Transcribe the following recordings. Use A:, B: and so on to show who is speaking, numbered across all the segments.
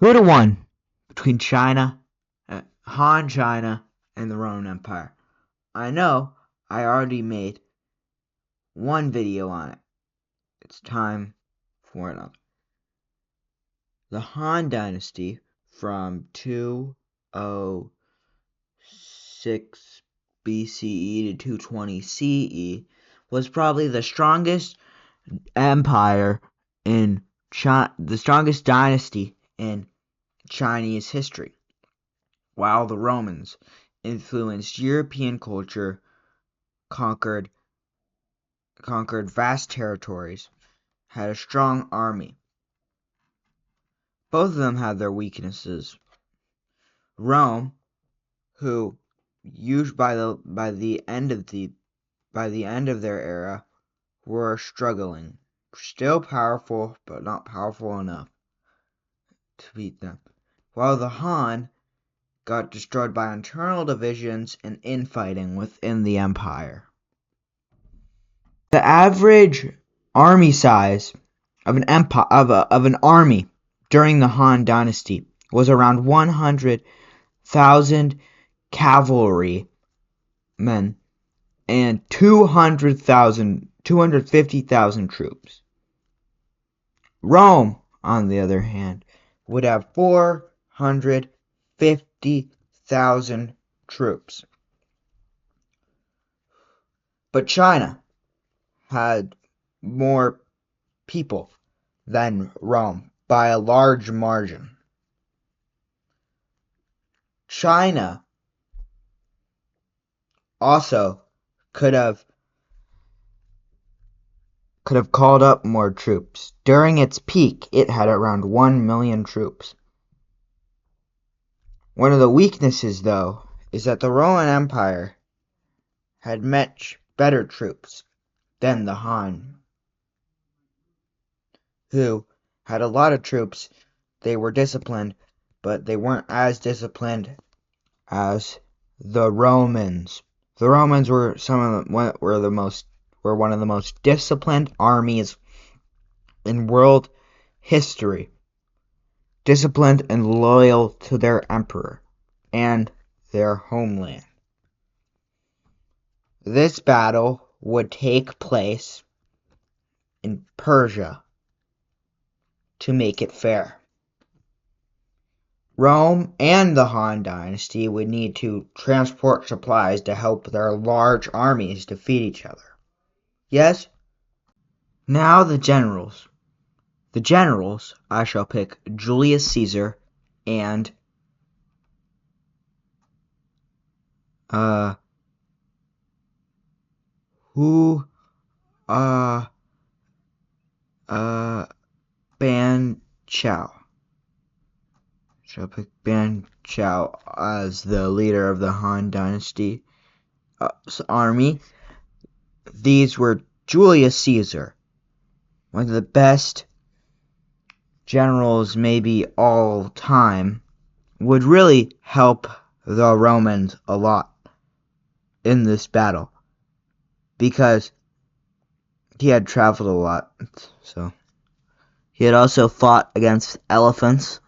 A: Who would have won between Han China, and the Roman Empire? I know I already made one video on it. It's time for another. The Han Dynasty from 206 BCE to 220 CE was probably the strongest empire in the strongest dynasty in Chinese history, while the Romans influenced European culture, conquered vast territories, had a strong army. Both of them had their weaknesses. Rome, who used by the end of their era, were struggling, still powerful but not powerful enough to beat them, while the Han got destroyed by internal divisions and infighting within the empire. The average army size of an army during the Han Dynasty was around 100,000 cavalry men and 250,000 troops. Rome, on the other hand, would have 450,000 troops. But China had more people than Rome by a large margin. China also could have called up more troops. During its peak, it had around 1 million troops. One of the weaknesses, though, is that the Roman Empire had much better troops than the Han, who had a lot of troops. They were disciplined, but they weren't as disciplined as the Romans. The Romans were one of the most disciplined armies in world history, disciplined and loyal to their emperor and their homeland. This battle would take place in Persia to make it fair. Rome and the Han Dynasty would need to transport supplies to help their large armies defeat each other. Yes? Now the generals. The generals, I shall pick Julius Caesar and Ban Chao. Shall pick Ban Chao as the leader of the Han Dynasty army. These were Julius Caesar, one of the best generals maybe all time, would really help the Romans a lot in this battle because he had traveled a lot. So he had also fought against elephants.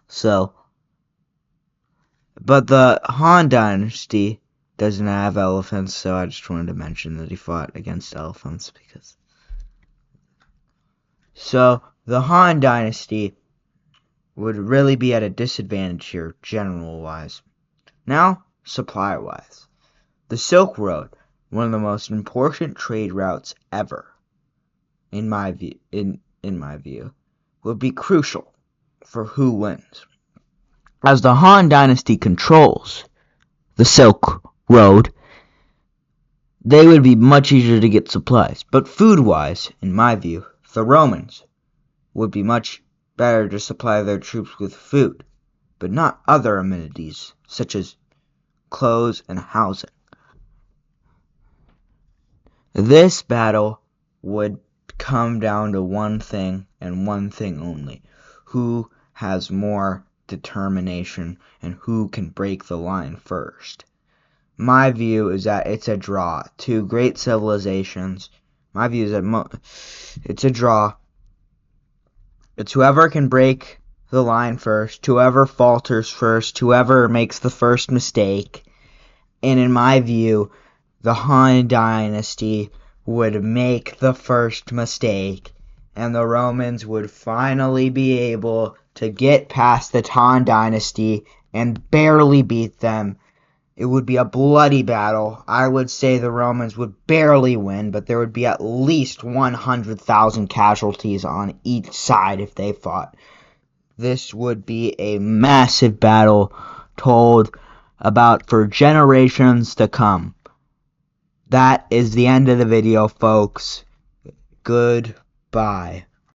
A: But the Han Dynasty doesn't have elephants, so I just wanted to mention that he fought against elephants because. So the Han Dynasty would really be at a disadvantage here, general-wise. Now, supply-wise. The Silk Road, one of the most important trade routes ever, in my view, would be crucial for who wins. As the Han Dynasty controls the Silk Road, they would be much easier to get supplies. But food-wise, in my view, the Romans would be much better to supply their troops with food, but not other amenities, such as clothes and housing. This battle would come down to one thing and one thing only: who has more determination and who can break the line first. My view is that it's a draw. Two great civilizations. My view is that it's a draw. It's whoever can break the line first, whoever falters first, whoever makes the first mistake. And in my view, the Han Dynasty would make the first mistake, and the Romans would finally be able to get past the Han Dynasty and barely beat them. It would be a bloody battle. I would say the Romans would barely win, but there would be at least 100,000 casualties on each side if they fought. This would be a massive battle told about for generations to come. That is the end of the video, folks. Goodbye.